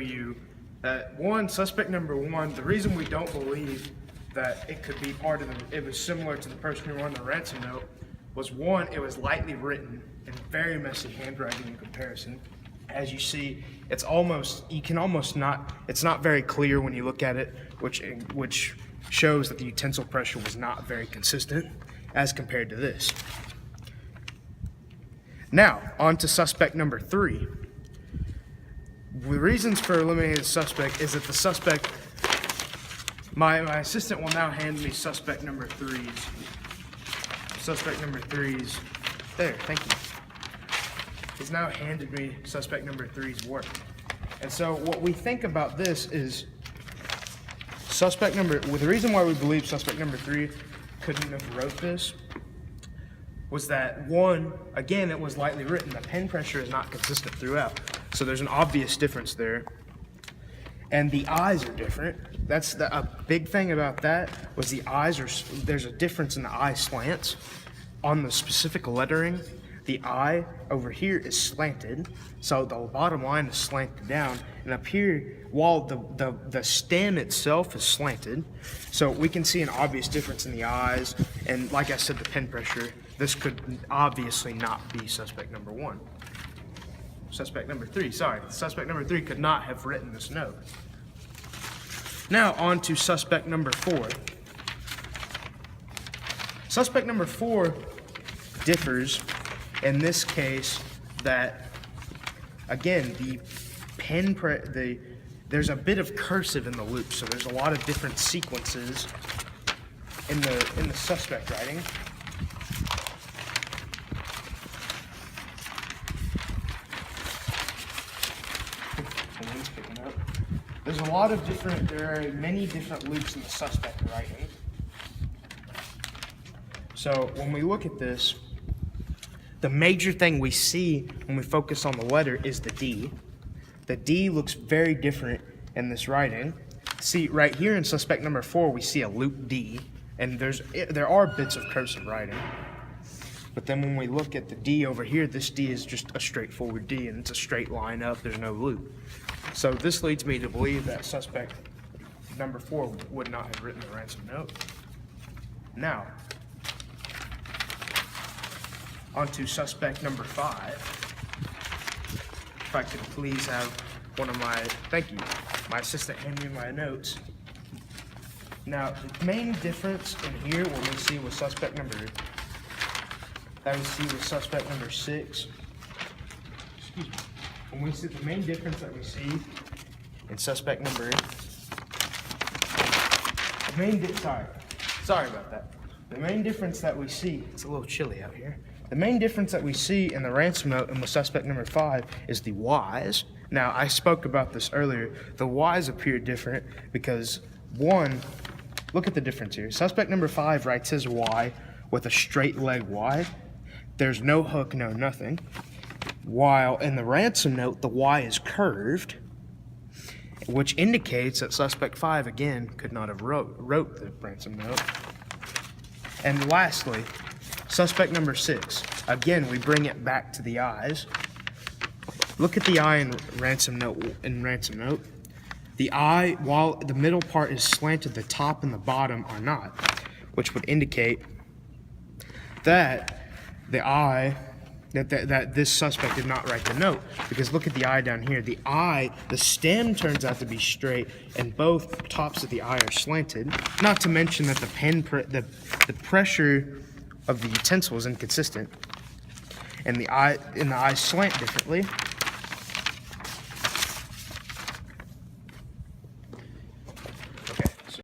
you that suspect number one, the reason we don't believe that it could be part of it was similar to the person who won the ransom note, was one, it was lightly written and very messy handwriting in comparison. As you see, it's not very clear when you look at it, which shows that the utensil pressure was not very consistent as compared to this. Now, on to suspect number 3. The reasons for eliminating the suspect is that the suspect, my assistant will now hand me suspect number 3's. Suspect number 3's, there, thank you. He's now handed me suspect number 3's work. And so what we think about this is the reason why we believe suspect number 3 couldn't have wrote this was that, one, again, it was lightly written. The pen pressure is not consistent throughout. So there's an obvious difference there. And the eyes are different. A big thing about that was there's a difference in the eye slants. On the specific lettering, the eye over here is slanted, so the bottom line is slanted down, and up here, while the stem itself is slanted, so we can see an obvious difference in the eyes, and like I said, the pen pressure. This could obviously not be suspect number 1. Suspect number 3, sorry. Suspect number 3 could not have written this note. Now on to suspect number 4. Suspect number 4 differs in this case that, again, there's a bit of cursive in the loop, so there's a lot of different sequences in the suspect writing. There are many different loops in the suspect writing. So when we look at this, the major thing we see when we focus on the letter is the D. The D looks very different in this writing. See, right here in suspect number 4, we see a loop D, and there are bits of cursive writing. But then when we look at the D over here, this D is just a straightforward D, and it's a straight line up, there's no loop. So this leads me to believe that suspect number 4 would not have written the ransom note. Now, on to suspect number 5. If I could please have my assistant hand me my notes. Now, the main difference in here when we see with suspect number 6, when we see the main difference that we see in suspect number, sorry about that. The main difference that we see, it's a little chilly out here. The main difference that we see in the ransom note and with suspect number 5 is the Y's. Now, I spoke about this earlier. The Y's appear different because, one, look at the difference here. Suspect number 5 writes his Y with a straight leg Y. There's no hook, no nothing. While in the ransom note, the Y is curved, which indicates that suspect 5, again, could not have wrote the ransom note. And lastly, suspect number 6. Again, we bring it back to the eyes. Look at the eye in ransom note. The eye, while the middle part is slanted, the top and the bottom are not, which would indicate that that this suspect did not write the note, because look at the eye down here. The stem turns out to be straight, and both tops of the eye are slanted. Not to mention that the pressure of the utensil is inconsistent, and the eyes slant differently.